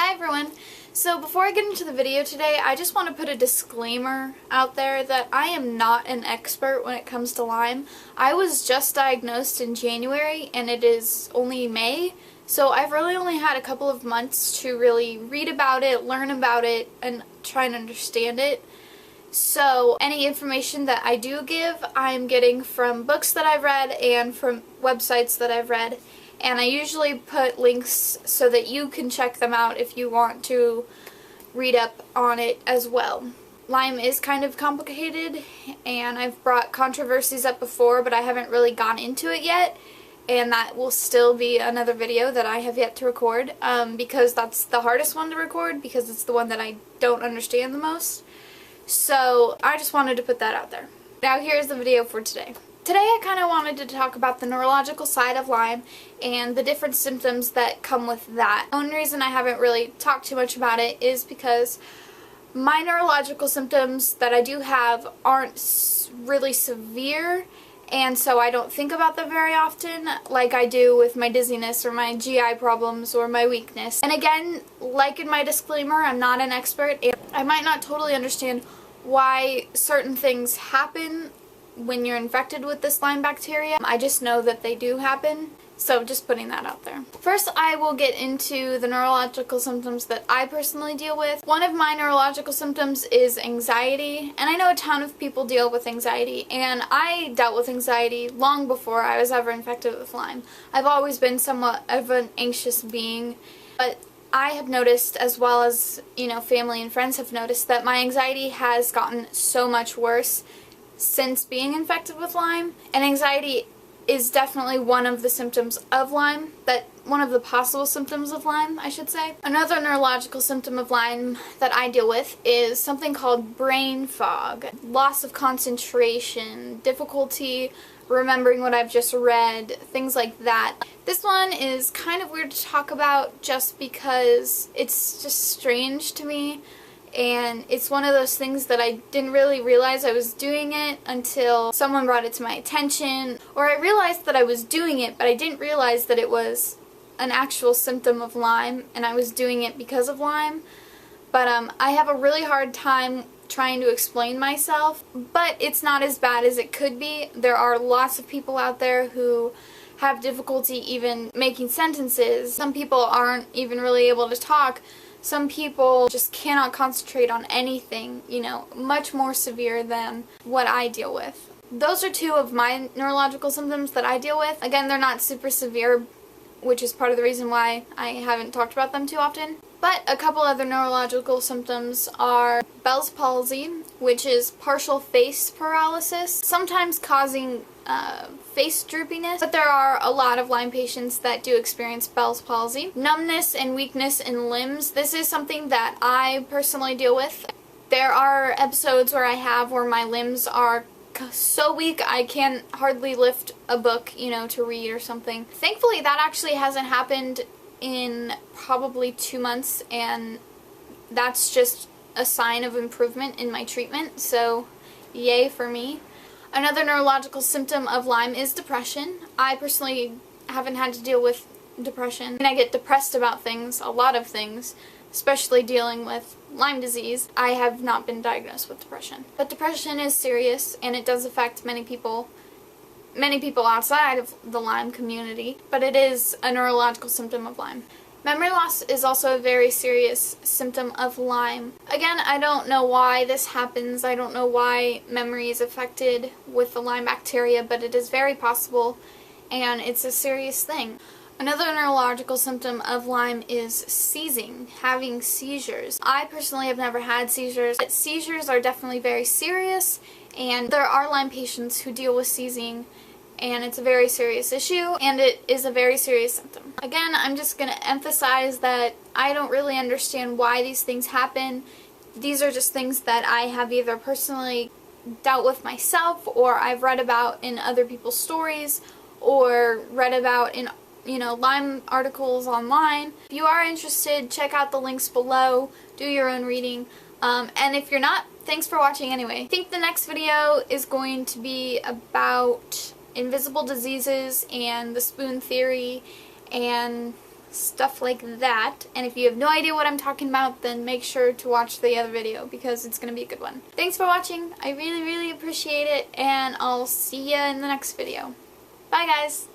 Hi everyone! So before I get into the video today, I just want to put a disclaimer out there that I am not an expert when it comes to Lyme. I was just diagnosed in January and it is only May, so I've really only had a couple of months to really read about it, learn about it, and try and understand it. So any information that I do give, I'm getting from books that I've read and from websites that I've read. And I usually put links so that you can check them out if you want to read up on it as well. Lyme is kind of complicated, and I've brought controversies up before, but I haven't really gone into it yet. And that will still be another video that I have yet to record, because that's the hardest one to record, because it's the one that I don't understand the most. So I just wanted to put that out there. Now here's the video for today. Today I kind of wanted to talk about the neurological side of Lyme and the different symptoms that come with that. The only reason I haven't really talked too much about it is because my neurological symptoms that I do have aren't really severe, and so I don't think about them very often like I do with my dizziness or my GI problems or my weakness. And again, like in my disclaimer, I'm not an expert and I might not totally understand why certain things happen when you're infected with this Lyme bacteria. I just know that they do happen, so just putting that out there. First, I will get into the neurological symptoms that I personally deal with. One of my neurological symptoms is anxiety, and I know a ton of people deal with anxiety, and I dealt with anxiety long before I was ever infected with Lyme. I've always been somewhat of an anxious being, but I have noticed, as well as, family and friends have noticed, that my anxiety has gotten so much worse since being infected with Lyme, and anxiety is definitely one of the symptoms of Lyme, one of the possible symptoms of Lyme, I should say. Another neurological symptom of Lyme that I deal with is something called brain fog, loss of concentration, difficulty remembering what I've just read, things like that. This one is kind of weird to talk about just because it's just strange to me. And it's one of those things that I didn't really realize I was doing it until someone brought it to my attention, or I realized that I was doing it, but I didn't realize that it was an actual symptom of Lyme, and I was doing it because of Lyme. But I have a really hard time trying to explain myself, but it's not as bad as it could be. There are lots of people out there who have difficulty even making sentences. Some people aren't even really able to talk. Some people just cannot concentrate on anything, much more severe than what I deal with. Those are two of my neurological symptoms that I deal with. Again, they're not super severe, which is part of the reason why I haven't talked about them too often. But a couple other neurological symptoms are Bell's palsy, which is partial face paralysis, sometimes causing face droopiness, but there are a lot of Lyme patients that do experience Bell's palsy. Numbness and weakness in limbs. This is something that I personally deal with. There are episodes where my limbs are so weak I can hardly lift a book, to read or something. Thankfully, that actually hasn't happened in probably 2 months, and that's just a sign of improvement in my treatment, so yay for me. Another neurological symptom of Lyme is depression. I personally haven't had to deal with depression, and I get depressed about things, a lot of things, especially dealing with Lyme disease. I have not been diagnosed with depression. But depression is serious, and it does affect many people outside of the Lyme community, but it is a neurological symptom of Lyme. Memory loss is also a very serious symptom of Lyme. Again, I don't know why this happens. I don't know why memory is affected with the Lyme bacteria, but it is very possible, and it's a serious thing. Another neurological symptom of Lyme is seizing, having seizures. I personally have never had seizures, but seizures are definitely very serious, and there are Lyme patients who deal with seizing, and it's a very serious issue, and it is a very serious symptom. Again, I'm just going to emphasize that I don't really understand why these things happen. These are just things that I have either personally dealt with myself, or I've read about in other people's stories, or read about in Lyme articles online. If you are interested, check out the links below, do your own reading, and if you're not, thanks for watching anyway. I think the next video is going to be about invisible diseases and the spoon theory and stuff like that. And if you have no idea what I'm talking about, then make sure to watch the other video because it's going to be a good one. Thanks for watching. I really, really appreciate it, and I'll see ya in the next video. Bye, guys!